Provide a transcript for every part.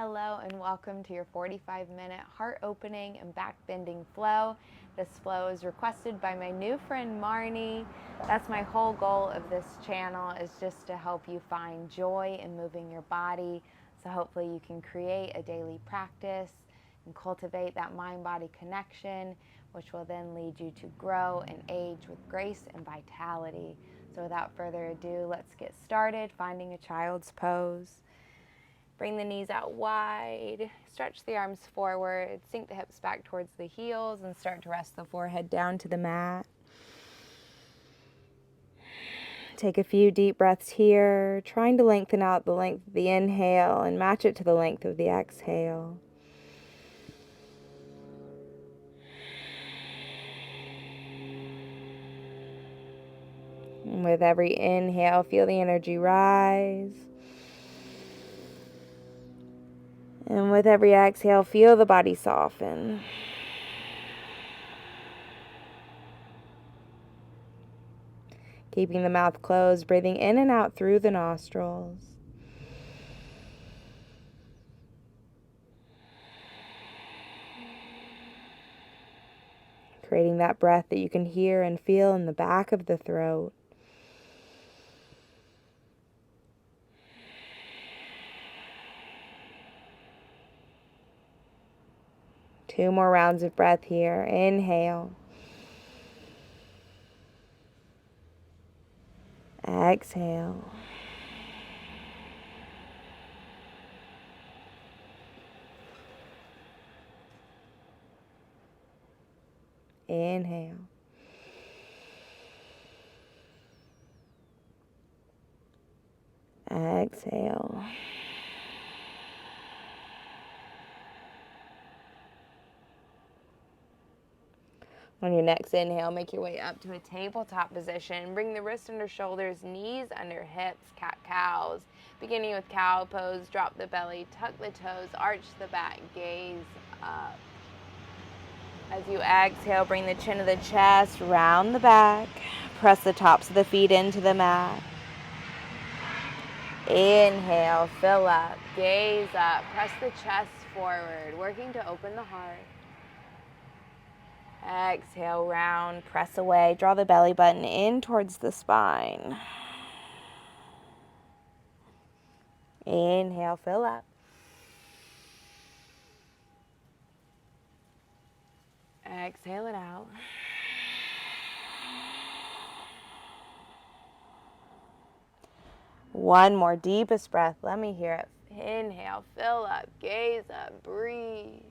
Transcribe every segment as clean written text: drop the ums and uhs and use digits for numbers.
Hello and welcome to your 45-minute heart-opening and back-bending flow. This flow is requested by my new friend Marnie. That's my whole goal of this channel, is just to help you find joy in moving your body. So hopefully you can create a daily practice and cultivate that mind-body connection, which will then lead you to grow and age with grace and vitality. So without further ado, let's get started finding a child's pose. Bring the knees out wide, stretch the arms forward, sink the hips back towards the heels, and start to rest the forehead down to the mat. Take a few deep breaths here, trying to lengthen out the length of the inhale and match it to the length of the exhale. And with every inhale, feel the energy rise. And with every exhale, feel the body soften. Keeping the mouth closed, breathing in and out through the nostrils. Creating that breath that you can hear and feel in the back of the throat. Two more rounds of breath here. Inhale. Exhale. Inhale. Exhale. On your next inhale, make your way up to a tabletop position. Bring the wrists under shoulders, knees under hips, cat-cows. Beginning with cow pose, drop the belly, tuck the toes, arch the back, gaze up. As you exhale, bring the chin of the chest, round the back. Press the tops of the feet into the mat. Inhale, fill up, gaze up, press the chest forward, working to open the heart. Exhale, round, press away, draw the belly button in towards the spine. Inhale, fill up. Exhale it out. One more, deepest breath. Let me hear it. Inhale, fill up, gaze up, breathe.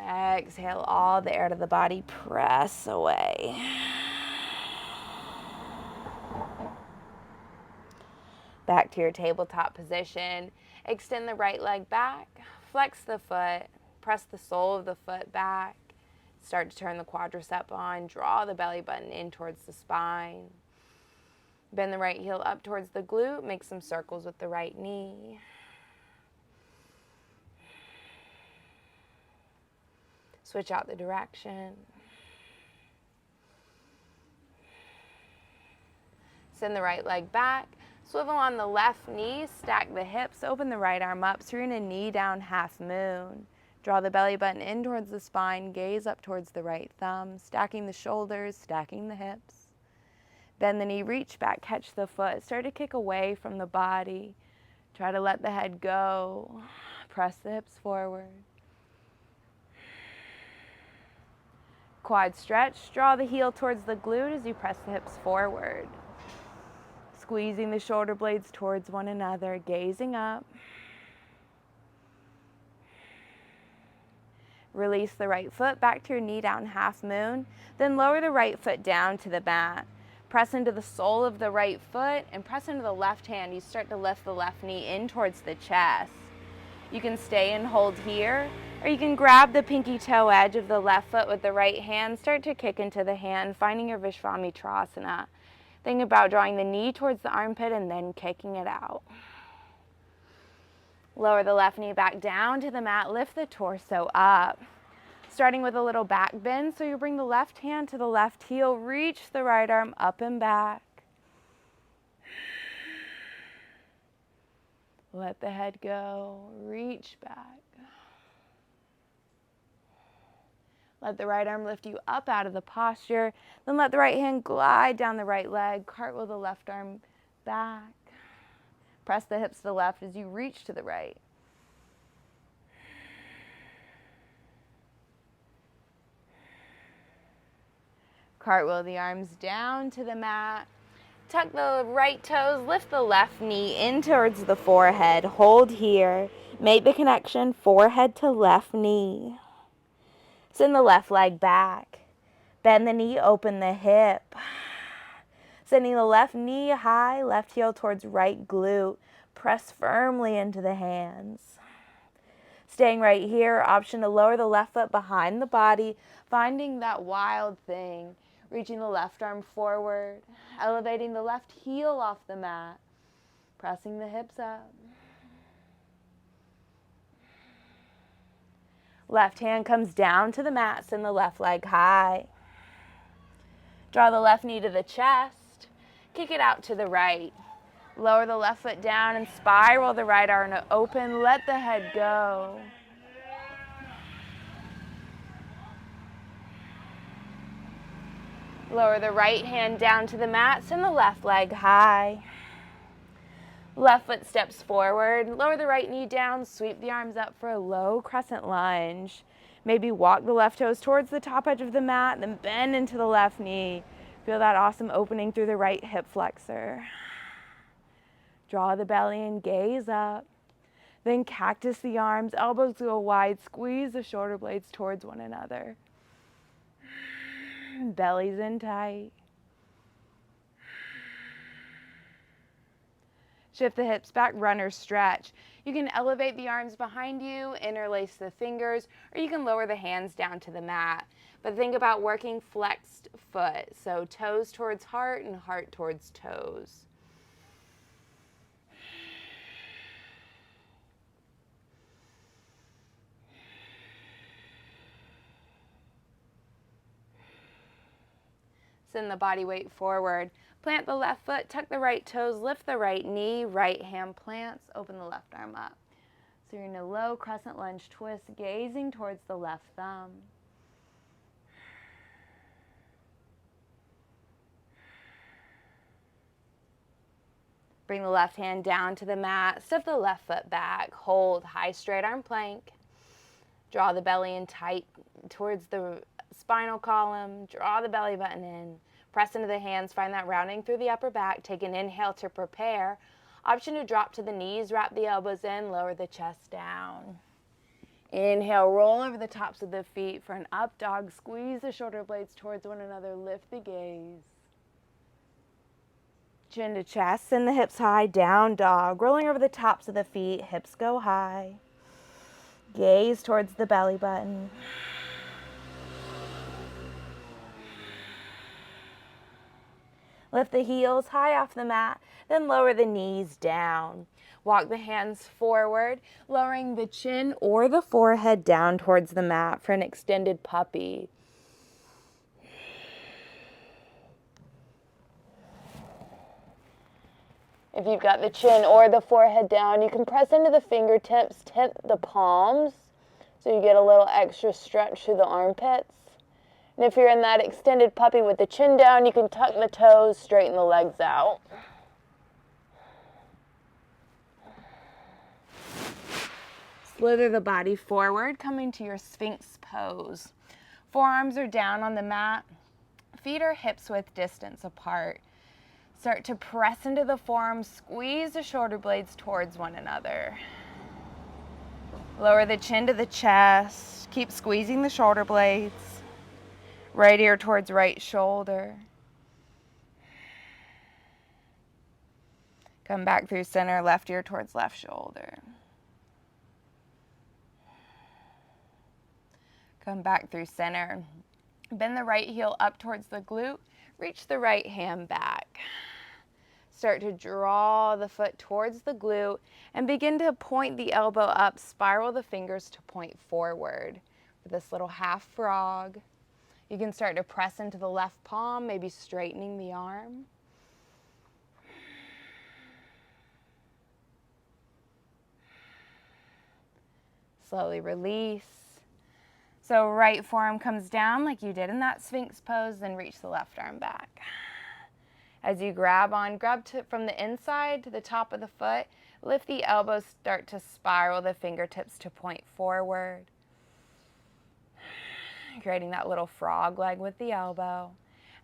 Exhale all the air to the body, press away. Back to your tabletop position. Extend the right leg back, flex the foot, press the sole of the foot back. Start to turn the quadricep on, draw the belly button in towards the spine. Bend the right heel up towards the glute, make some circles with the right knee. Switch out the direction. Send the right leg back. Swivel on the left knee, stack the hips, open the right arm up. So you're in a knee down half moon. Draw the belly button in towards the spine, gaze up towards the right thumb, stacking the shoulders, stacking the hips. Bend the knee, reach back, catch the foot. Start to kick away from the body. Try to let the head go. Press the hips forward. Quad stretch, draw the heel towards the glute as you press the hips forward. Squeezing the shoulder blades towards one another, gazing up. Release the right foot back to your knee down half moon, then lower the right foot down to the mat. Press into the sole of the right foot and press into the left hand. You start to lift the left knee in towards the chest. You can stay and hold here, or you can grab the pinky toe edge of the left foot with the right hand, start to kick into the hand, finding your Vishvamitrasana. Think about drawing the knee towards the armpit and then kicking it out. Lower the left knee back down to the mat, lift the torso up. Starting with a little back bend, so you bring the left hand to the left heel, reach the right arm up and back. Let the head go, reach back. Let the right arm lift you up out of the posture. Then let the right hand glide down the right leg. Cartwheel the left arm back. Press the hips to the left as you reach to the right. Cartwheel the arms down to the mat. Tuck the right toes, lift the left knee in towards the forehead. Hold here. Make the connection forehead to left knee. Send the left leg back. Bend the knee, open the hip. Sending the left knee high, left heel towards right glute. Press firmly into the hands. Staying right here, option to lower the left foot behind the body, finding that wild thing. Reaching the left arm forward, elevating the left heel off the mat, pressing the hips up. Left hand comes down to the mat, send the left leg high. Draw the left knee to the chest, kick it out to the right. Lower the left foot down and spiral the right arm open, let the head go. Lower the right hand down to the mat, send the left leg high. Left foot steps forward, lower the right knee down, sweep the arms up for a low crescent lunge. Maybe walk the left toes towards the top edge of the mat, then bend into the left knee. Feel that awesome opening through the right hip flexor. Draw the belly and gaze up. Then cactus the arms, elbows go wide, squeeze the shoulder blades towards one another. Belly's in tight. Shift the hips back, runner stretch. You can elevate the arms behind you, interlace the fingers, or you can lower the hands down to the mat. But think about working flexed foot, so toes towards heart and heart towards toes. Send the body weight forward. Plant the left foot, tuck the right toes, lift the right knee, right hand plants, open the left arm up. So you're in a low crescent lunge twist, gazing towards the left thumb. Bring the left hand down to the mat, step the left foot back, hold high straight arm plank. Draw the belly in tight towards the spinal column, draw the belly button in, press into the hands, find that rounding through the upper back, take an inhale to prepare. Option to drop to the knees, wrap the elbows in, lower the chest down. Inhale, roll over the tops of the feet for an up dog, squeeze the shoulder blades towards one another, lift the gaze. Chin to chest, send the hips high, down dog, rolling over the tops of the feet, hips go high. Gaze towards the belly button. Lift the heels high off the mat, then lower the knees down. Walk the hands forward, lowering the chin or the forehead down towards the mat for an extended puppy. If you've got the chin or the forehead down, you can press into the fingertips, tip the palms, so you get a little extra stretch through the armpits. And if you're in that extended puppy with the chin down, you can tuck the toes, straighten the legs out. Slither the body forward, coming to your Sphinx pose. Forearms are down on the mat, feet are hips width distance apart. Start to press into the forearms, squeeze the shoulder blades towards one another. Lower the chin to the chest, keep squeezing the shoulder blades. Right ear towards right shoulder. Come back through center, left ear towards left shoulder. Come back through center. Bend the right heel up towards the glute. Reach the right hand back. Start to draw the foot towards the glute and begin to point the elbow up. Spiral the fingers to point forward for this little half frog. You can start to press into the left palm, maybe straightening the arm. Slowly release. So right forearm comes down like you did in that Sphinx pose, then reach the left arm back. As you grab from the inside to the top of the foot, lift the elbows, start to spiral the fingertips to point forward. Creating that little frog leg with the elbow,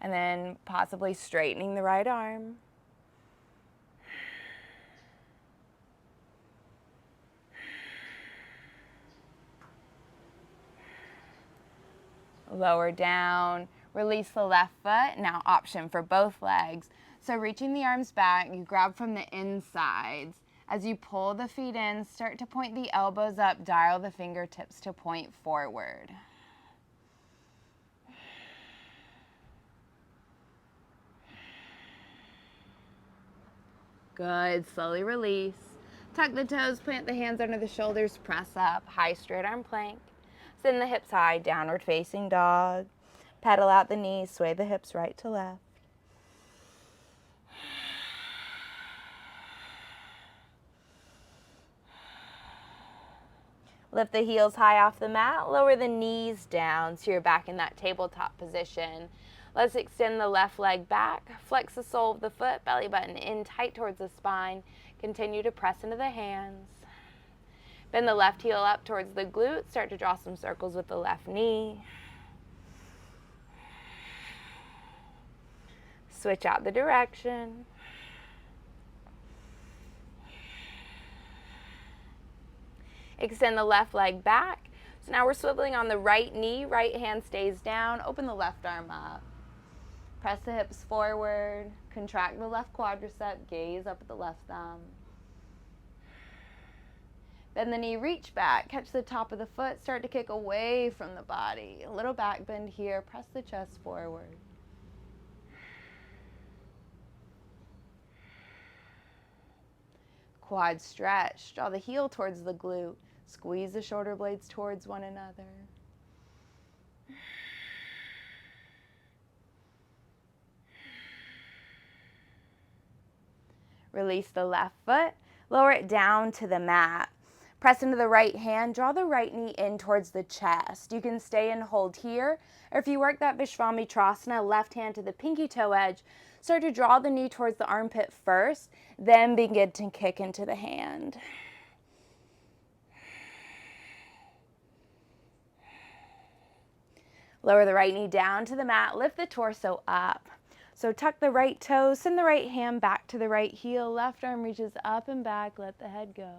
and then possibly straightening the right arm. Lower down, release the left foot. Now option for both legs. So reaching the arms back, you grab from the insides. As you pull the feet in, start to point the elbows up, dial the fingertips to point forward. Good, slowly release. Tuck the toes, plant the hands under the shoulders, press up, high straight arm plank. Send the hips high, downward facing dog. Pedal out the knees, sway the hips right to left. Lift the heels high off the mat, lower the knees down so you're back in that tabletop position. Let's extend the left leg back, flex the sole of the foot, belly button in tight towards the spine. Continue to press into the hands. Bend the left heel up towards the glute, start to draw some circles with the left knee. Switch out the direction. Extend the left leg back. So now we're swiveling on the right knee, right hand stays down, open the left arm up. Press the hips forward, contract the left quadricep, gaze up at the left thumb. Bend the knee, reach back, catch the top of the foot, start to kick away from the body. A little back bend here, press the chest forward. Quad stretch, draw the heel towards the glute, squeeze the shoulder blades towards one another. Release the left foot, lower it down to the mat. Press into the right hand, draw the right knee in towards the chest. You can stay and hold here, or if you work that Vishvamitrasana, left hand to the pinky toe edge, start to draw the knee towards the armpit first, then begin to kick into the hand. Lower the right knee down to the mat, lift the torso up. So tuck the right toes, send the right hand back to the right heel, left arm reaches up and back, let the head go.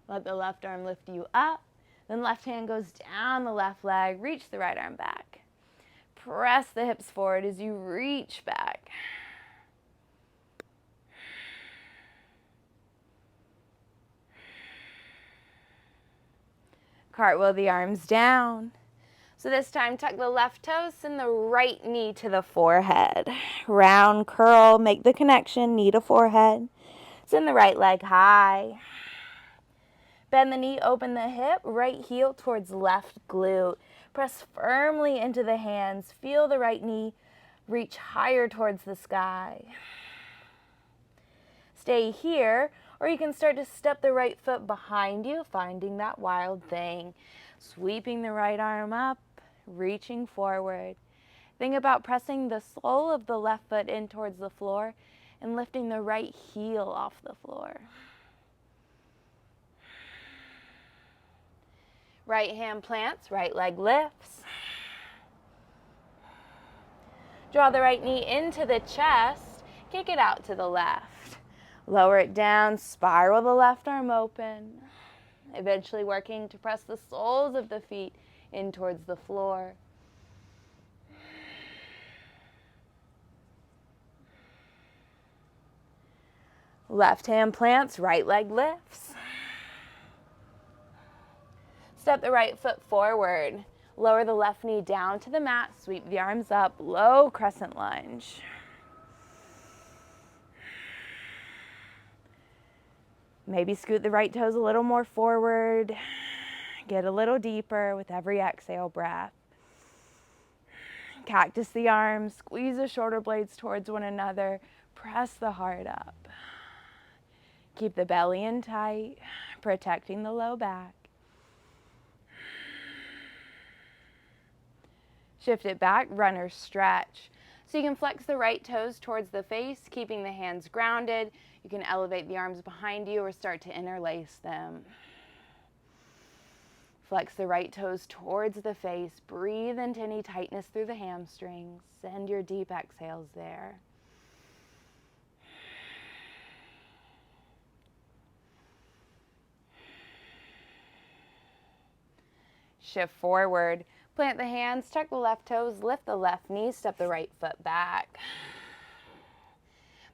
Let the left arm lift you up, then left hand goes down the left leg, reach the right arm back. Press the hips forward as you reach back. Cartwheel the arms down. So this time, tuck the left toes, send the right knee to the forehead. Round curl, make the connection, knee to forehead. Send the right leg high. Bend the knee, open the hip, right heel towards left glute. Press firmly into the hands. Feel the right knee reach higher towards the sky. Stay here, or you can start to step the right foot behind you, finding that wild thing. Sweeping the right arm up, reaching forward. Think about pressing the sole of the left foot in towards the floor and lifting the right heel off the floor. Right hand plants, right leg lifts. Draw the right knee into the chest, kick it out to the left. Lower it down, spiral the left arm open. Eventually working to press the soles of the feet in towards the floor. Left hand plants, right leg lifts. Step the right foot forward. Lower the left knee down to the mat, sweep the arms up, low crescent lunge. Maybe scoot the right toes a little more forward. Get a little deeper with every exhale breath. Cactus the arms, squeeze the shoulder blades towards one another. Press the heart up. Keep the belly in tight, protecting the low back. Shift it back, runner stretch. So you can flex the right toes towards the face, keeping the hands grounded. You can elevate the arms behind you or start to interlace them. Flex the right toes towards the face. Breathe into any tightness through the hamstrings. Send your deep exhales there. Shift forward. Plant the hands, tuck the left toes, lift the left knee, step the right foot back.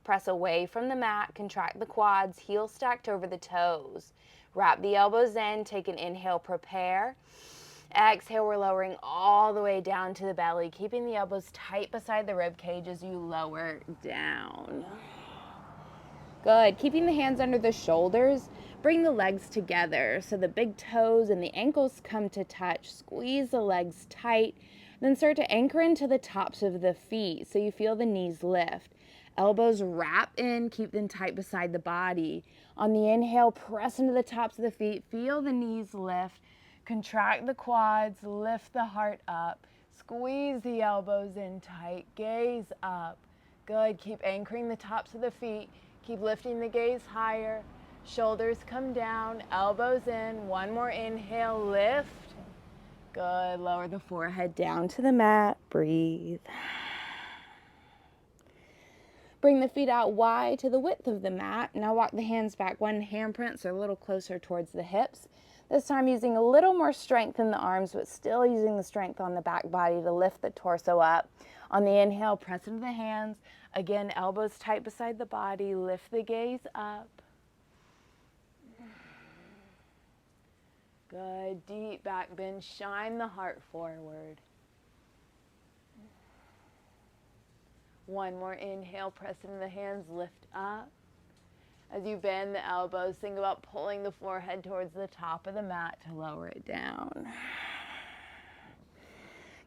Press away from the mat, contract the quads, heels stacked over the toes. Wrap the elbows in, take an inhale, prepare. Exhale, we're lowering all the way down to the belly, keeping the elbows tight beside the rib cage as you lower down. Good. Keeping the hands under the shoulders, bring the legs together so the big toes and the ankles come to touch. Squeeze the legs tight, then start to anchor into the tops of the feet so you feel the knees lift. Elbows wrap in, keep them tight beside the body. On the inhale, press into the tops of the feet, feel the knees lift. Contract the quads, lift the heart up. Squeeze the elbows in tight, gaze up. Good. Keep anchoring the tops of the feet. Keep lifting the gaze higher. Shoulders come down, elbows in. One more inhale, lift. Good. Lower the forehead down to the mat. Breathe. Bring the feet out wide to the width of the mat. Now walk the hands back. One handprints are a little closer towards the hips. This time using a little more strength in the arms, but still using the strength on the back body to lift the torso up. On the inhale, press into the hands. Again, elbows tight beside the body. Lift the gaze up. Good. Deep back bend. Shine the heart forward. One more inhale. Press into the hands. Lift up. As you bend the elbows, think about pulling the forehead towards the top of the mat to lower it down.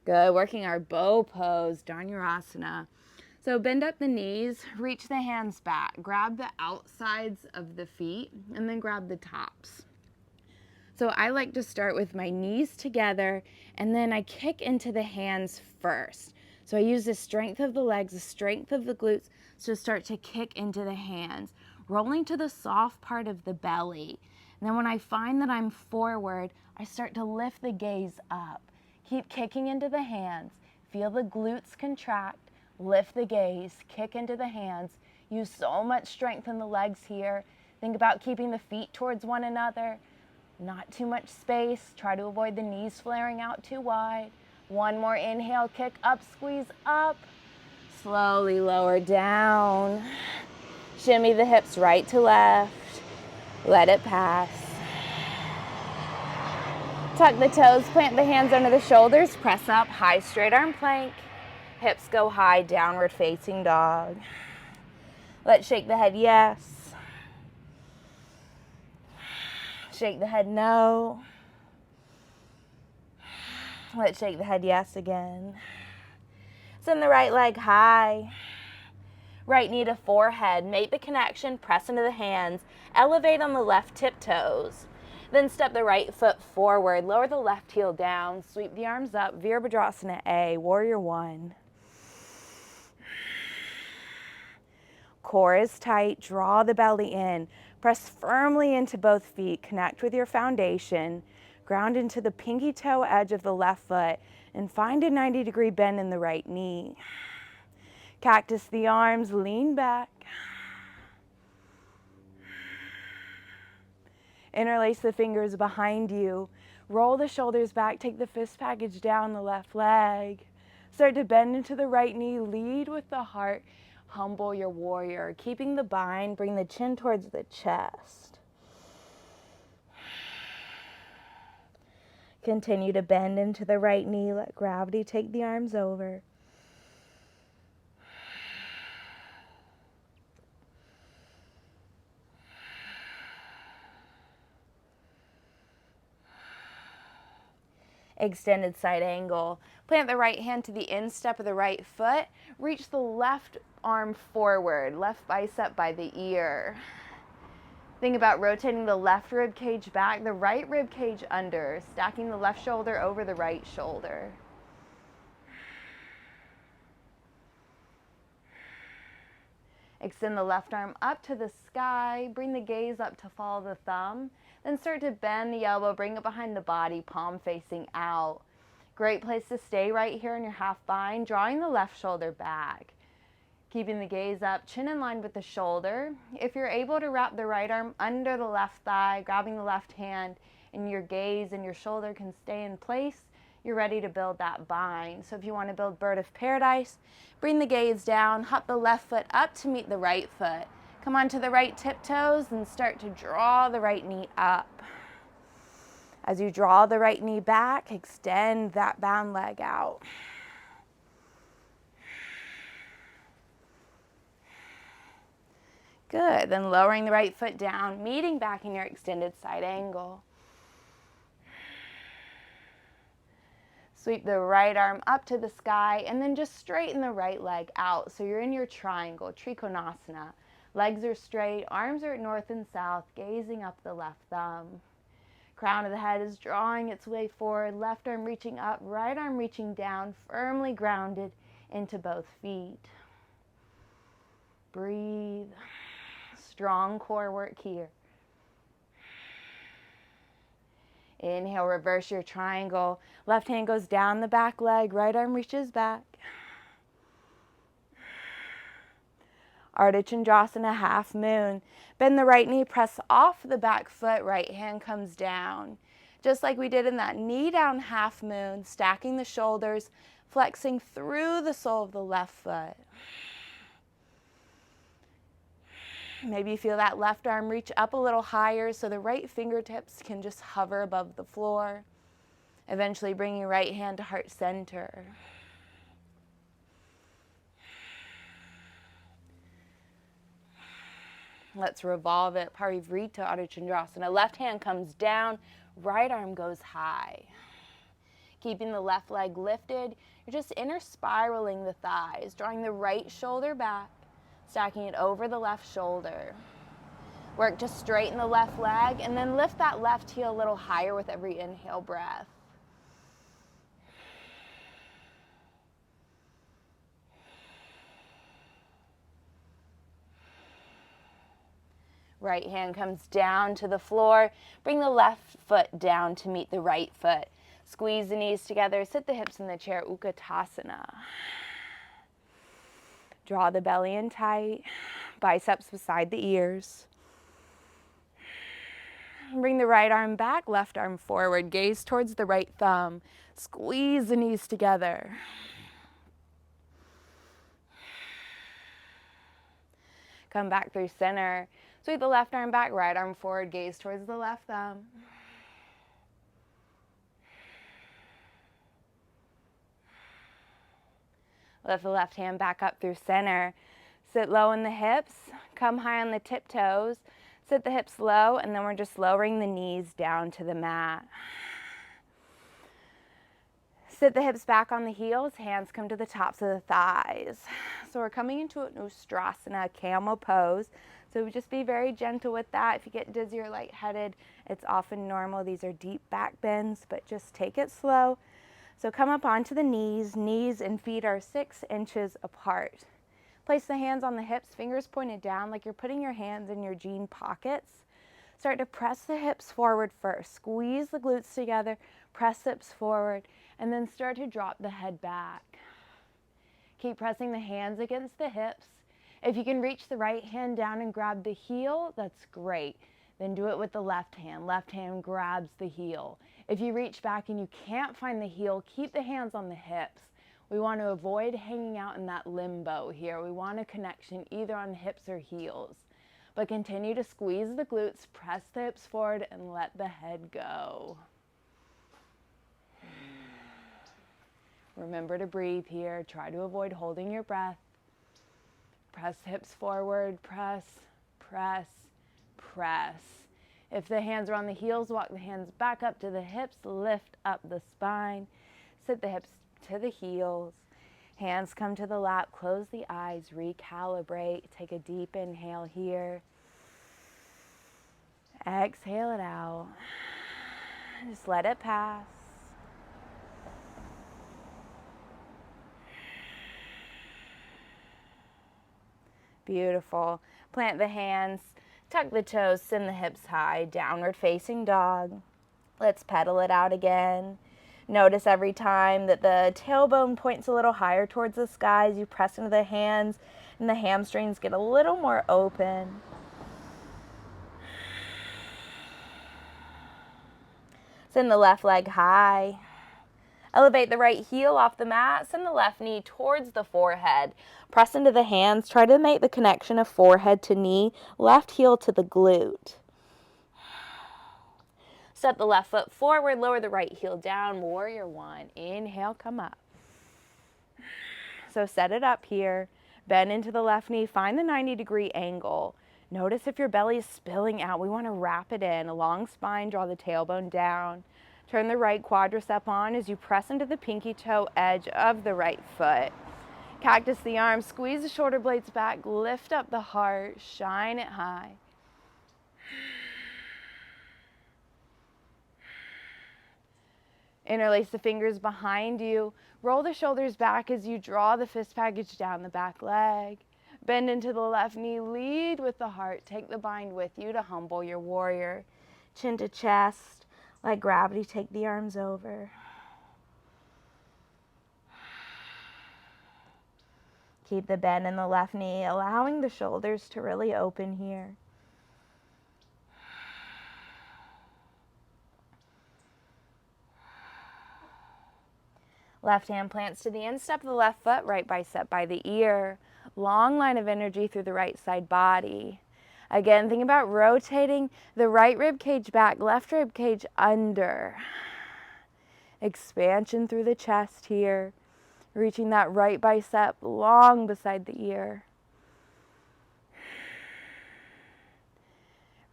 Good. Working our bow pose, Dhanurasana. So bend up the knees, reach the hands back, grab the outsides of the feet, and then grab the tops. So I like to start with my knees together, and then I kick into the hands first. So I use the strength of the legs, the strength of the glutes, to start to kick into the hands, rolling to the soft part of the belly. And then when I find that I'm forward, I start to lift the gaze up. Keep kicking into the hands. Feel the glutes contract. Lift the gaze, kick into the hands. Use so much strength in the legs here. Think about keeping the feet towards one another. Not too much space. Try to avoid the knees flaring out too wide. One more inhale, kick up, squeeze up. Slowly lower down. Shimmy the hips right to left. Let it pass. Tuck the toes, plant the hands under the shoulders, press up, high straight arm plank. Hips go high, downward facing dog. Let's shake the head yes. Shake the head no. Let's shake the head yes again. Send the right leg high. Right knee to forehead. Make the connection, press into the hands. Elevate on the left tiptoes. Then step the right foot forward. Lower the left heel down. Sweep the arms up. Virabhadrasana A, Warrior One. Core is tight. Draw the belly in. Press firmly into both feet. Connect with your foundation. Ground into the pinky toe edge of the left foot and find a 90-degree bend in the right knee. Cactus the arms, lean back. Interlace the fingers behind you. Roll the shoulders back, take the fist package down the left leg. Start to bend into the right knee, lead with the heart. Humble your warrior. Keeping the bind, bring the chin towards the chest. Continue to bend into the right knee. Let gravity take the arms over. extended side angle. Plant the right hand to the instep of the right foot. Reach the left arm forward, left bicep by the ear. Think about rotating the left rib cage back, the right rib cage under, stacking the left shoulder over the right shoulder. Extend the left arm up to the sky, bring the gaze up to follow the thumb, then start to bend the elbow, bring it behind the body, palm facing out. Great place to stay right here in your half bind, drawing the left shoulder back. Keeping the gaze up, chin in line with the shoulder. If you're able to wrap the right arm under the left thigh, grabbing the left hand, and your gaze and your shoulder can stay in place, you're ready to build that bind. So if you want to build bird of paradise, bring the gaze down, hop the left foot up to meet the right foot. Come onto the right tiptoes and start to draw the right knee up. As you draw the right knee back, extend that bound leg out. Good, then lowering the right foot down, meeting back in your extended side angle. Sweep the right arm up to the sky and then just straighten the right leg out. So you're in your triangle, Trikonasana. Legs are straight, arms are north and south, gazing up the left thumb. Crown of the head is drawing its way forward, left arm reaching up, right arm reaching down, firmly grounded into both feet. Breathe. Strong core work here. Inhale, reverse your triangle. Left hand goes down the back leg, right arm reaches back. Ardha Chandrasana, half moon. Bend the right knee, press off the back foot, right hand comes down. Just like we did in that knee down half moon, stacking the shoulders, flexing through the sole of the left foot. Maybe you feel that left arm reach up a little higher so the right fingertips can just hover above the floor. Eventually bring your right hand to heart center. Let's revolve it. Parivrita Ardha Chandrasana. Left hand comes down, right arm goes high. Keeping the left leg lifted, you're just inner spiraling the thighs, drawing the right shoulder back, stacking it over the left shoulder. Work to straighten the left leg and then lift that left heel a little higher with every inhale breath. Right hand comes down to the floor. Bring the left foot down to meet the right foot. Squeeze the knees together. Sit the hips in the chair, Utkatasana. Draw the belly in tight. Biceps beside the ears. Bring the right arm back, left arm forward. Gaze towards the right thumb. Squeeze the knees together. Come back through center. Sweep the left arm back, right arm forward. Gaze towards the left thumb. Lift the left hand back up through center. Sit low in the hips. Come high on the tiptoes. Sit the hips low, and then we're just lowering the knees down to the mat. Sit the hips back on the heels. Hands come to the tops of the thighs. So we're coming into an Ustrasana, camel pose. So just be very gentle with that. If you get dizzy or lightheaded, it's often normal. These are deep back bends, but just take it slow. So come up onto the knees. Knees and feet are 6 inches apart. Place the hands on the hips, fingers pointed down like you're putting your hands in your jean pockets. Start to press the hips forward first. Squeeze the glutes together, press hips forward, and then start to drop the head back. Keep pressing the hands against the hips. If you can reach the right hand down and grab the heel, that's great. Then do it with the left hand. Left hand grabs the heel. If you reach back and you can't find the heel, keep the hands on the hips. We want to avoid hanging out in that limbo here. We want a connection either on hips or heels. But continue to squeeze the glutes, press the hips forward, and let the head go. Remember to breathe here. Try to avoid holding your breath. Press hips forward, press, press, press. If the hands are on the heels, walk the hands back up to the hips, lift up the spine, sit the hips to the heels. Hands come to the lap, close the eyes, recalibrate. Take a deep inhale here. Exhale it out. Just let it pass. Beautiful. Plant the hands, tuck the toes, send the hips high, downward facing dog. Let's pedal it out again. Notice every time that the tailbone points a little higher towards the sky as you press into the hands and the hamstrings get a little more open. Send the left leg high. Elevate the right heel off the mat. Send the left knee towards the forehead. Press into the hands. Try to make the connection of forehead to knee, left heel to the glute. Step the left foot forward, lower the right heel down, warrior one. Inhale, come up. So set it up here. Bend into the left knee, find the 90-degree angle. Notice if your belly is spilling out. We want to wrap it in. A long spine, draw the tailbone down. Turn the right quadricep on as you press into the pinky toe edge of the right foot. Cactus the arms, squeeze the shoulder blades back, lift up the heart, shine it high. Interlace the fingers behind you. Roll the shoulders back as you draw the fist package down the back leg. Bend into the left knee, lead with the heart. Take the bind with you to humble your warrior. Chin to chest, let gravity take the arms over. Keep the bend in the left knee, allowing the shoulders to really open here. Left hand plants to the instep of the left foot, right bicep by the ear. Long line of energy through the right side body. Again, think about rotating the right rib cage back, left rib cage under. Expansion through the chest here. Reaching that right bicep long beside the ear.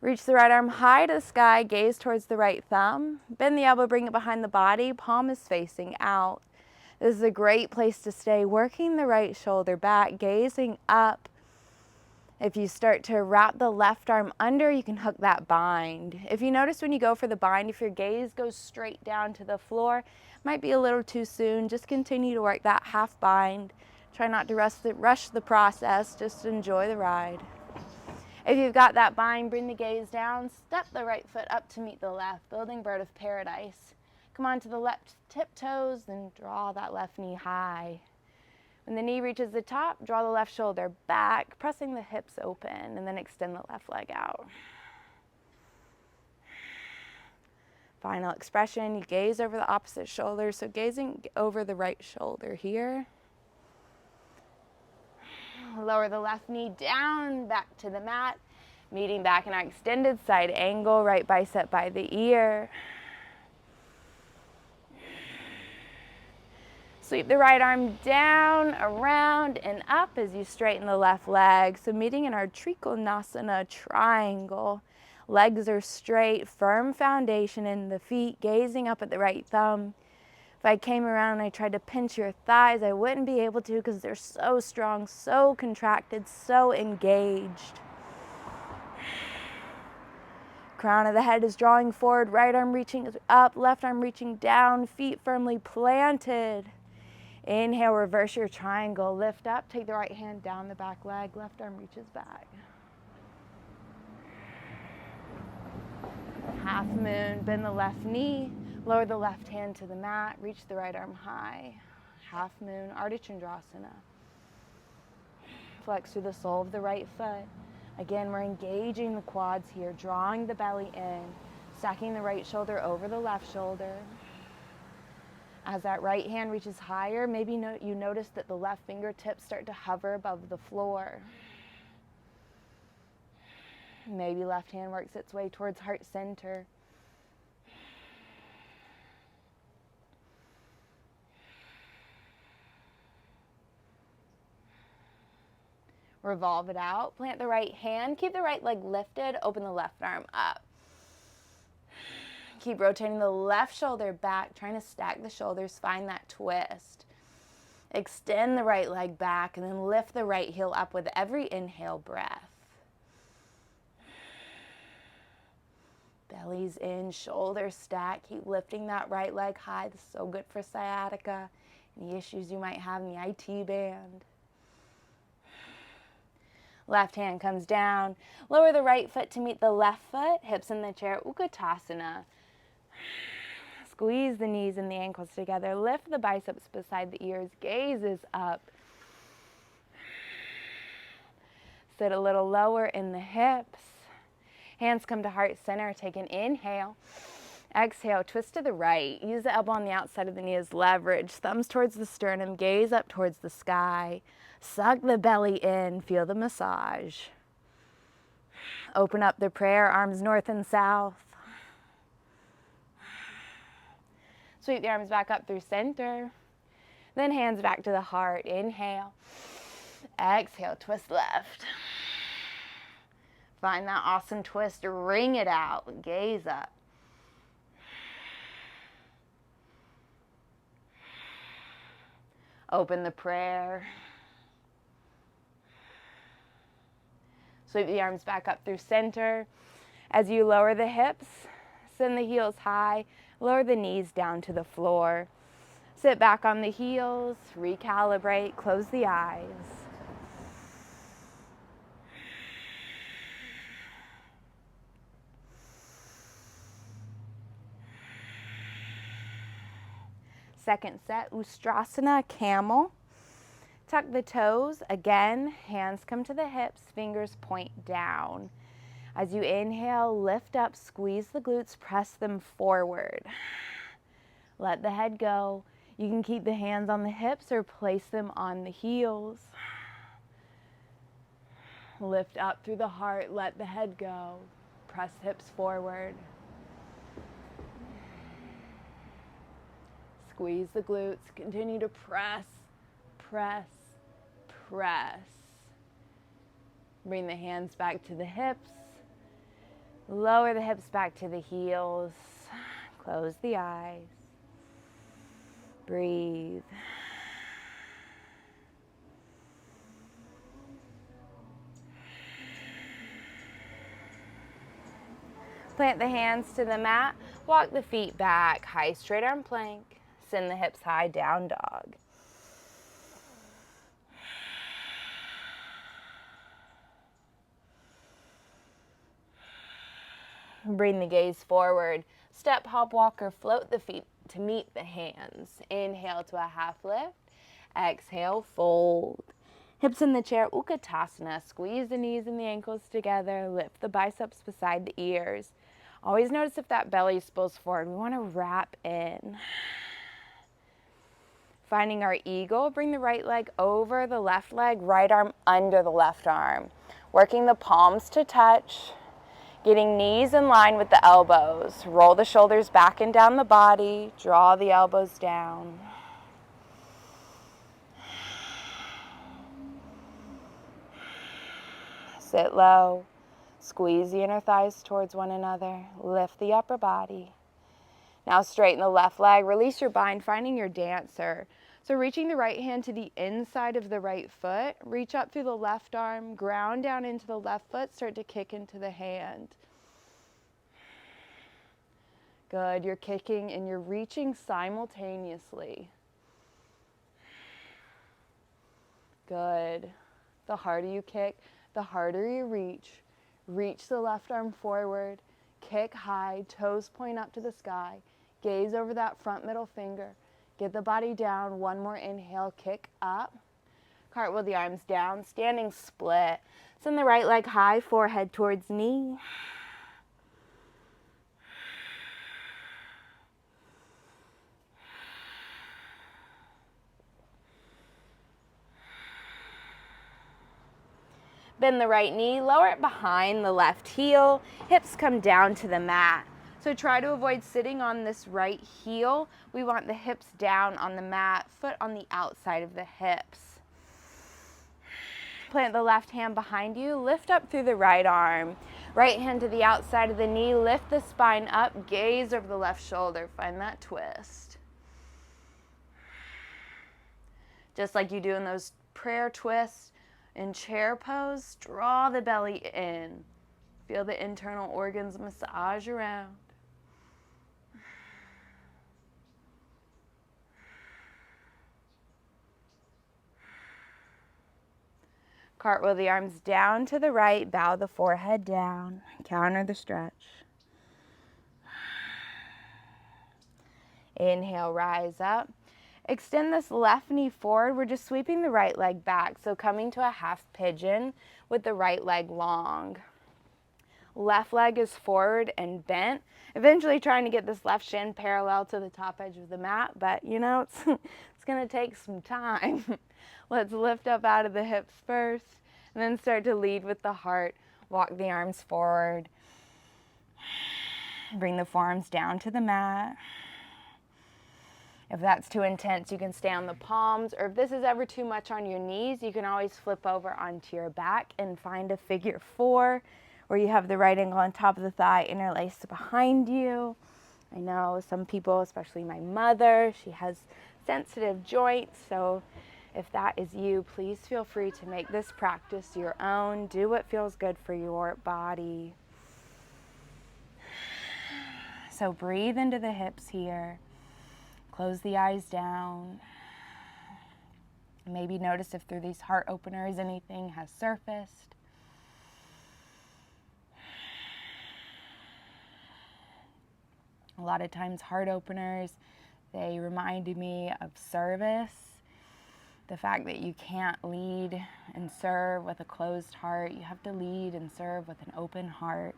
Reach the right arm high to the sky, gaze towards the right thumb. Bend the elbow, bring it behind the body, palm is facing out. This is a great place to stay, working the right shoulder back, gazing up. If you start to wrap the left arm under, you can hook that bind. If you notice when you go for the bind, if your gaze goes straight down to the floor, might be a little too soon. Just continue to work that half bind. Try not to rush the process, just enjoy the ride. If you've got that bind, bring the gaze down, step the right foot up to meet the left, building bird of paradise. Come on to the left tiptoes, then draw that left knee high. When the knee reaches the top, draw the left shoulder back, pressing the hips open, and then extend the left leg out. Final expression, you gaze over the opposite shoulder, so gazing over the right shoulder here. Lower the left knee down, back to the mat, meeting back in our extended side angle, right bicep by the ear. Sweep the right arm down, around, and up as you straighten the left leg. So meeting in our Trikonasana triangle. Legs are straight, firm foundation in the feet, gazing up at the right thumb. If I came around and I tried to pinch your thighs, I wouldn't be able to because they're so strong, so contracted, so engaged. Crown of the head is drawing forward, right arm reaching up, left arm reaching down, feet firmly planted. Inhale, reverse your triangle, lift up, take the right hand down the back leg, left arm reaches back. Half moon, bend the left knee, lower the left hand to the mat, reach the right arm high. Half moon, Ardha Chandrasana. Flex through the sole of the right foot. Again, we're engaging the quads here, drawing the belly in, stacking the right shoulder over the left shoulder. As that right hand reaches higher, maybe you notice that the left fingertips start to hover above the floor. Maybe left hand works its way towards heart center. Revolve it out, plant the right hand, keep the right leg lifted, open the left arm up. Keep rotating the left shoulder back, trying to stack the shoulders, find that twist. Extend the right leg back and then lift the right heel up with every inhale breath. Belly's in, shoulders stack. Keep lifting that right leg high. This is so good for sciatica. Any issues you might have in the IT band. Left hand comes down. Lower the right foot to meet the left foot. Hips in the chair, Utkatasana. Squeeze the knees and the ankles together. Lift the biceps beside the ears. Gaze is up. Sit a little lower in the hips. Hands come to heart center. Take an inhale. Exhale, twist to the right. Use the elbow on the outside of the knee as leverage. Thumbs towards the sternum. Gaze up towards the sky. Suck the belly in. Feel the massage. Open up the prayer, arms north and south. Sweep the arms back up through center. Then hands back to the heart. Inhale. Exhale, twist left. Find that awesome twist. Ring it out. Gaze up. Open the prayer. Sweep the arms back up through center. As you lower the hips, send the heels high. Lower the knees down to the floor. Sit back on the heels. Recalibrate. Close the eyes. Second set, Ustrasana, camel. Tuck the toes. Again, hands come to the hips, fingers point down. As you inhale, lift up, squeeze the glutes, press them forward. Let the head go. You can keep the hands on the hips or place them on the heels. Lift up through the heart, let the head go. Press hips forward. Squeeze the glutes, continue to press, press, press. Bring the hands back to the hips. Lower the hips back to the heels. Close the eyes. Breathe. Plant the hands to the mat. Walk the feet back. High straight arm plank. Send the hips high, down dog. Bring the gaze forward. Step, hop, walk, or float the feet to meet the hands. Inhale to a half lift. Exhale, fold. Hips in the chair, Utkatasana. Squeeze the knees and the ankles together. Lift the biceps beside the ears. Always notice if that belly spills forward. We want to wrap in. Finding our eagle, bring the right leg over the left leg, right arm under the left arm. Working the palms to touch. Getting knees in line with the elbows. Roll the shoulders back and down the body. Draw the elbows down. Sit low. Squeeze the inner thighs towards one another. Lift the upper body. Now straighten the left leg. Release your bind, finding your dancer. So reaching the right hand to the inside of the right foot. Reach up through the left arm. Ground down into the left foot. Start to kick into the hand. Good. You're kicking and you're reaching simultaneously. Good. The harder you kick, the harder you reach. Reach the left arm forward. Kick high. Toes point up to the sky. Gaze over that front middle finger. Get the body down. One more inhale. Kick up. Cartwheel the arms down. Standing split. Send the right leg high. Forehead towards knee. Bend the right knee, lower it behind the left heel. Hips come down to the mat. So try to avoid sitting on this right heel. We want the hips down on the mat, foot on the outside of the hips. Plant the left hand behind you, lift up through the right arm. Right hand to the outside of the knee, lift the spine up, gaze over the left shoulder, find that twist. Just like you do in those prayer twists in chair pose, draw the belly in. Feel the internal organs massage around. Cartwheel the arms down to the right, bow the forehead down, counter the stretch. Inhale, rise up. Extend this left knee forward. We're just sweeping the right leg back, so coming to a half pigeon with the right leg long. Left leg is forward and bent, eventually trying to get this left shin parallel to the top edge of the mat, but you know, it's going to take some time. Let's lift up out of the hips first, and then start to lead with the heart. Walk the arms forward. Bring the forearms down to the mat. If that's too intense, you can stay on the palms, or if this is ever too much on your knees, you can always flip over onto your back and find a figure 4, where you have the right ankle on top of the thigh interlaced behind you. I know some people, especially my mother, she has sensitive joints, so if that is you, please feel free to make this practice your own. Do what feels good for your body. So breathe into the hips here. Close the eyes down. Maybe notice if through these heart openers anything has surfaced. A lot of times heart openers, they reminded me of service. The fact that you can't lead and serve with a closed heart. You have to lead and serve with an open heart.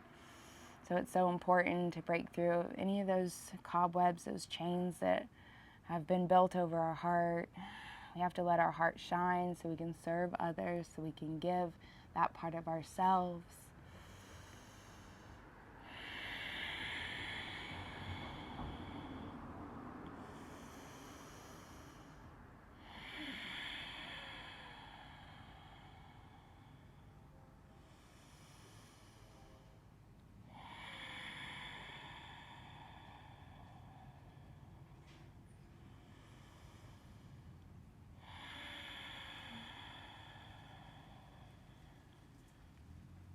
So it's so important to break through any of those cobwebs, those chains that have been built over our heart. We have to let our heart shine so we can serve others, so we can give that part of ourselves.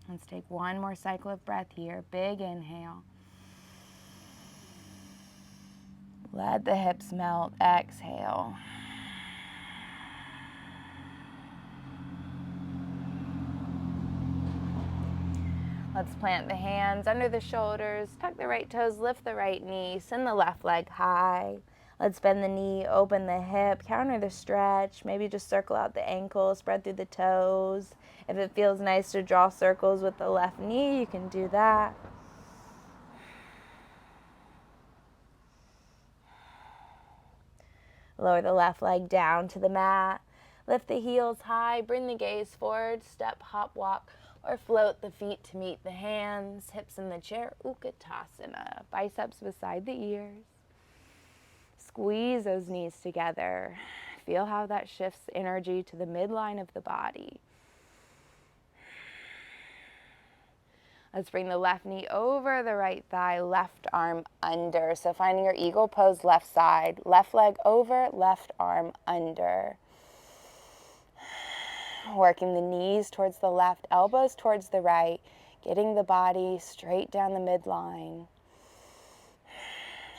Let's take one more cycle of breath here. Big inhale. Let the hips melt. Exhale. Let's plant the hands under the shoulders, tuck the right toes, lift the right knee, send the left leg high. Let's bend the knee, open the hip, counter the stretch, maybe just circle out the ankle, spread through the toes. If it feels nice to draw circles with the left knee, you can do that. Lower the left leg down to the mat. Lift the heels high, bring the gaze forward, step, hop, walk, or float the feet to meet the hands, hips in the chair, Utkatasana, biceps beside the ears. Squeeze those knees together. Feel how that shifts energy to the midline of the body. Let's bring the left knee over the right thigh, left arm under. So finding your eagle pose, left side, left leg over, left arm under. Working the knees towards the left, elbows towards the right, getting the body straight down the midline.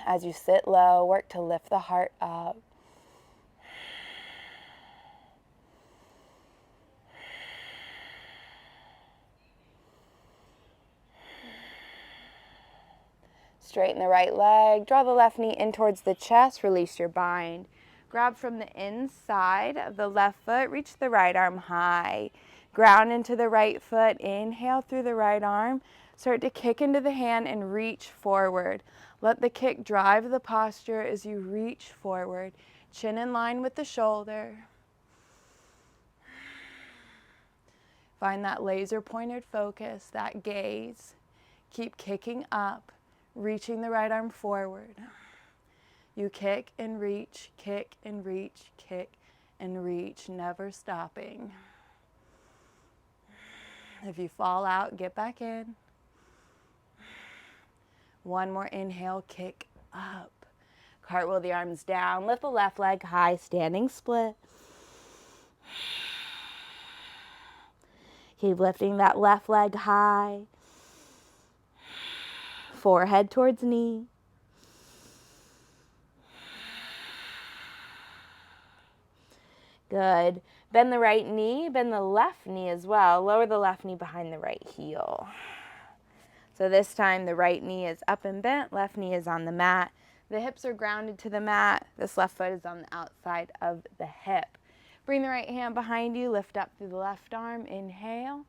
As you sit low, work to lift the heart up. Straighten the right leg, draw the left knee in towards the chest, release your bind. Grab from the inside of the left foot, reach the right arm high. Ground into the right foot, inhale through the right arm. Start to kick into the hand and reach forward. Let the kick drive the posture as you reach forward. Chin in line with the shoulder. Find that laser pointed focus, that gaze. Keep kicking up, reaching the right arm forward. You kick and reach, kick and reach, kick and reach, never stopping. If you fall out, get back in. One more inhale, kick up. Cartwheel the arms down. Lift the left leg high, standing split. Keep lifting that left leg high. Forehead towards knee. Good. Bend the right knee, bend the left knee as well. Lower the left knee behind the right heel. So this time the right knee is up and bent, left knee is on the mat. The hips are grounded to the mat. This left foot is on the outside of the hip. Bring the right hand behind you, lift up through the left arm, inhale.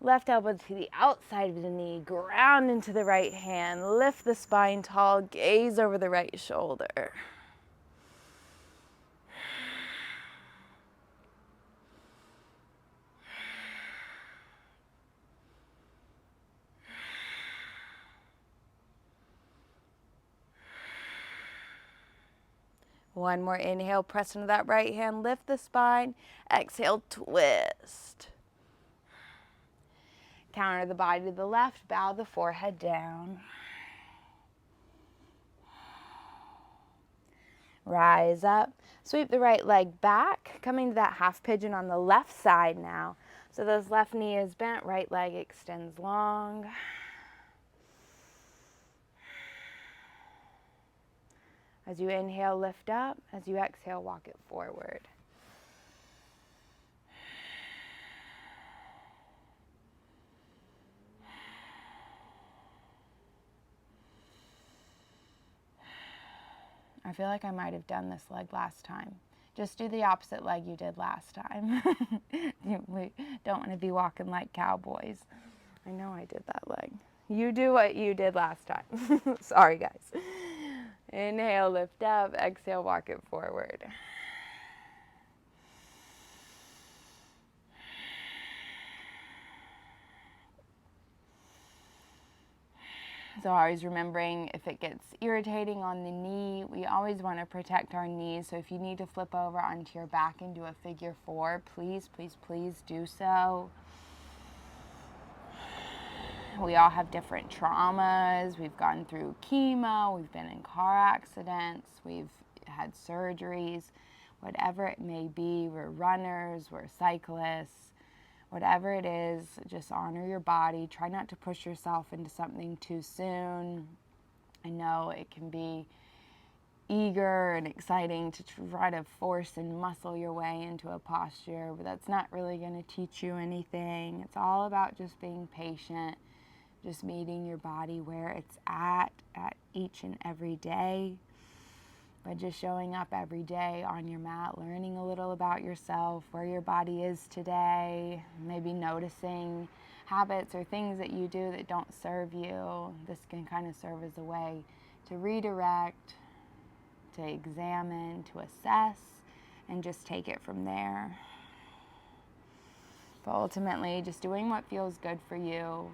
Left elbow to the outside of the knee, ground into the right hand, lift the spine tall, gaze over the right shoulder. One more inhale, press into that right hand, lift the spine, exhale, twist. Counter the body to the left, bow the forehead down. Rise up, sweep the right leg back, coming to that half pigeon on the left side now. So this left knee is bent, right leg extends long. As you inhale, lift up. As you exhale, walk it forward. I feel like I might have done this leg last time. Just do the opposite leg you did last time. We don't want to be walking like cowboys. I know I did that leg. You do what you did last time. Sorry, guys. Inhale, lift up. Exhale, walk it forward. So always remembering, if it gets irritating on the knee, we always want to protect our knees. So if you need to flip over onto your back and do a figure 4, please, please, please do so. We all have different traumas. We've gone through chemo, we've been in car accidents, we've had surgeries, whatever it may be. We're runners, we're cyclists. Whatever it is, just honor your body. Try not to push yourself into something too soon. I know it can be eager and exciting to try to force and muscle your way into a posture, but that's not really going to teach you anything. It's all about just being patient, just meeting your body where it's at each and every day. But just showing up every day on your mat, learning a little about yourself, where your body is today, maybe noticing habits or things that you do that don't serve you. This can kind of serve as a way to redirect, to examine, to assess, and just take it from there. But ultimately, just doing what feels good for you,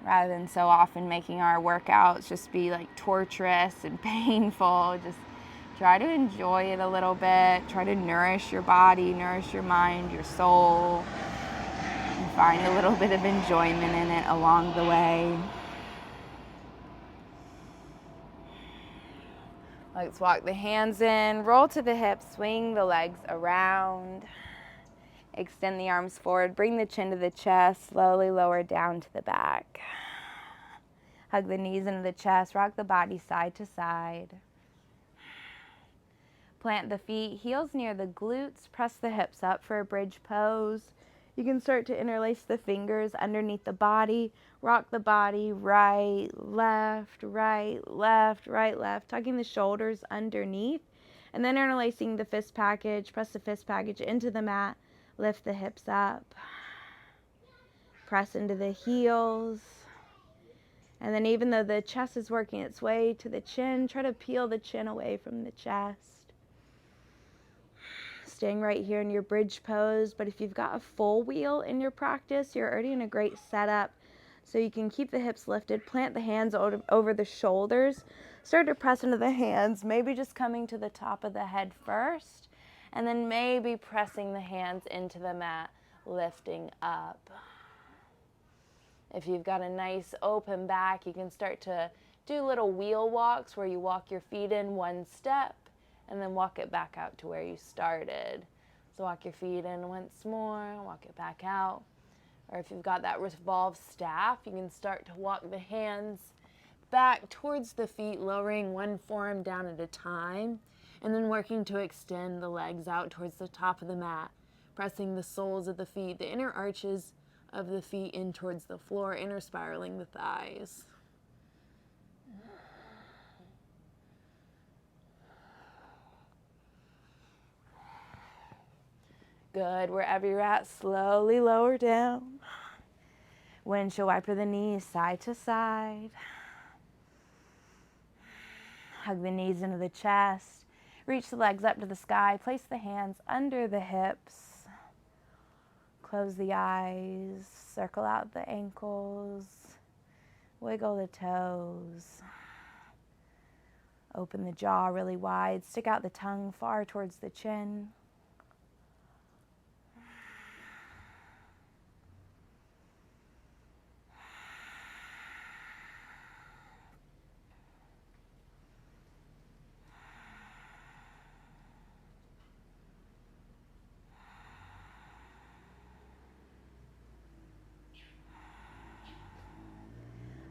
rather than so often making our workouts just be like torturous and painful. Just try to enjoy it a little bit. Try to nourish your body, nourish your mind, your soul, and find a little bit of enjoyment in it along the way. Let's walk the hands in, roll to the hips, swing the legs around. Extend the arms forward, bring the chin to the chest, slowly lower down to the back. Hug the knees into the chest, rock the body side to side. Plant the feet, heels near the glutes, press the hips up for a bridge pose. You can start to interlace the fingers underneath the body, rock the body right, left, right, left, right, left, tucking the shoulders underneath, and then interlacing the fist package, press the fist package into the mat. Lift the hips up, press into the heels, and then even though the chest is working its way to the chin, try to peel the chin away from the chest. Staying right here in your bridge pose, but if you've got a full wheel in your practice, you're already in a great setup. So you can keep the hips lifted, plant the hands over the shoulders, start to press into the hands, maybe just coming to the top of the head first, and then maybe pressing the hands into the mat, lifting up. If you've got a nice open back, you can start to do little wheel walks where you walk your feet in one step and then walk it back out to where you started. So walk your feet in once more, walk it back out. Or if you've got that revolved staff, you can start to walk the hands back towards the feet, lowering one forearm down at a time, and then working to extend the legs out towards the top of the mat, pressing the soles of the feet, the inner arches of the feet in towards the floor, inner spiraling the thighs. Good. Wherever you're at, slowly lower down. Windshield wiper the knees side to side. Hug the knees into the chest. Reach the legs up to the sky. Place the hands under the hips. Close the eyes. Circle out the ankles. Wiggle the toes. Open the jaw really wide. Stick out the tongue far towards the chin.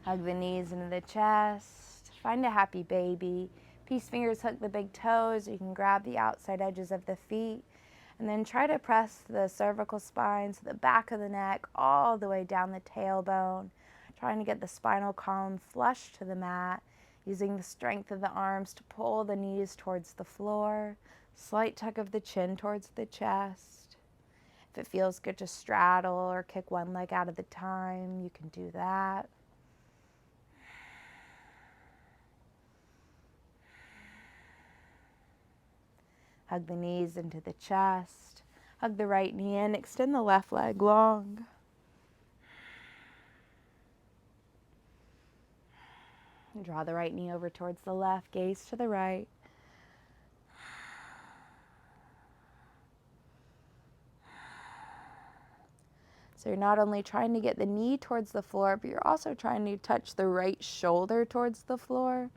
Hug the knees into the chest. Find a happy baby. Peace fingers hook the big toes. You can grab the outside edges of the feet. And then try to press the cervical spine, so the back of the neck, all the way down the tailbone. Trying to get the spinal column flush to the mat. Using the strength of the arms to pull the knees towards the floor. Slight tuck of the chin towards the chest. If it feels good to straddle or kick one leg out at a time, you can do that. Hug the knees into the chest. Hug the right knee in. Extend the left leg long. Draw the right knee over towards the left. Gaze to the right. So you're not only trying to get the knee towards the floor, but you're also trying to touch the right shoulder towards the floor.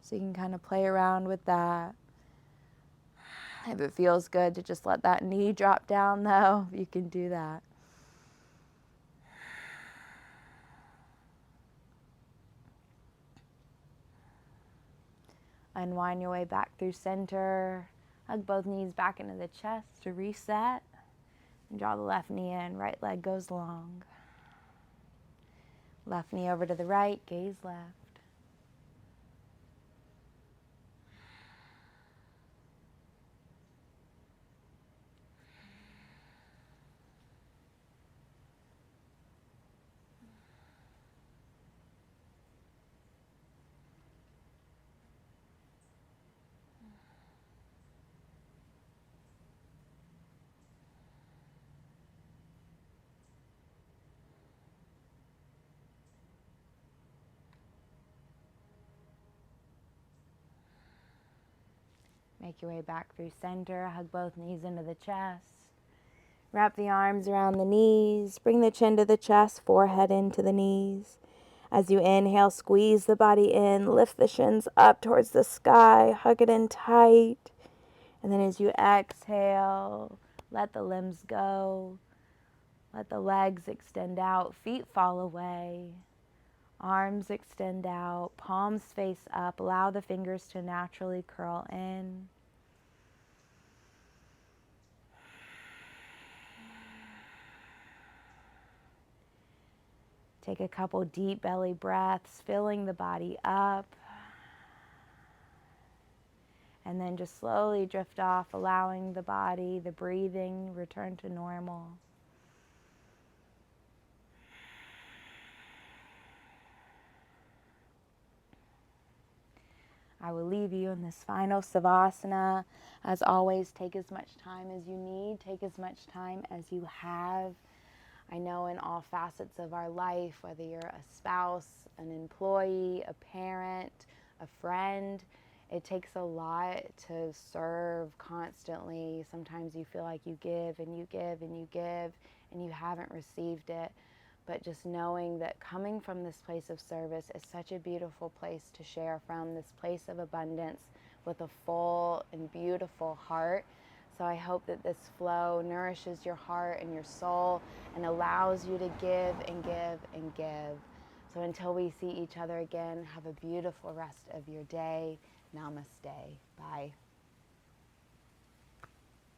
So you can kind of play around with that. If it feels good to just let that knee drop down, though, you can do that. Unwind your way back through center. Hug both knees back into the chest to reset. And draw the left knee in. Right leg goes long. Left knee over to the right. Gaze left. Make your way back through center. Hug both knees into the chest. Wrap the arms around the knees. Bring the chin to the chest, forehead into the knees. As you inhale, squeeze the body in. Lift the shins up towards the sky. Hug it in tight. And then as you exhale, let the limbs go. Let the legs extend out. Feet fall away. Arms extend out, palms face up. Allow the fingers to naturally curl in. Take a couple deep belly breaths, filling the body up. And then just slowly drift off, allowing the body, the breathing, return to normal. I will leave you in this final Savasana. As always, take as much time as you need. Take as much time as you have. I know in all facets of our life, whether you're a spouse, an employee, a parent, a friend, it takes a lot to serve constantly. Sometimes you feel like you give and you give and you give and you haven't received it. but just knowing that coming from this place of service is such a beautiful place to share from, this place of abundance with a full and beautiful heart. So I hope that this flow nourishes your heart and your soul and allows you to give and give and give. So until we see each other again, have a beautiful rest of your day. Namaste. Bye.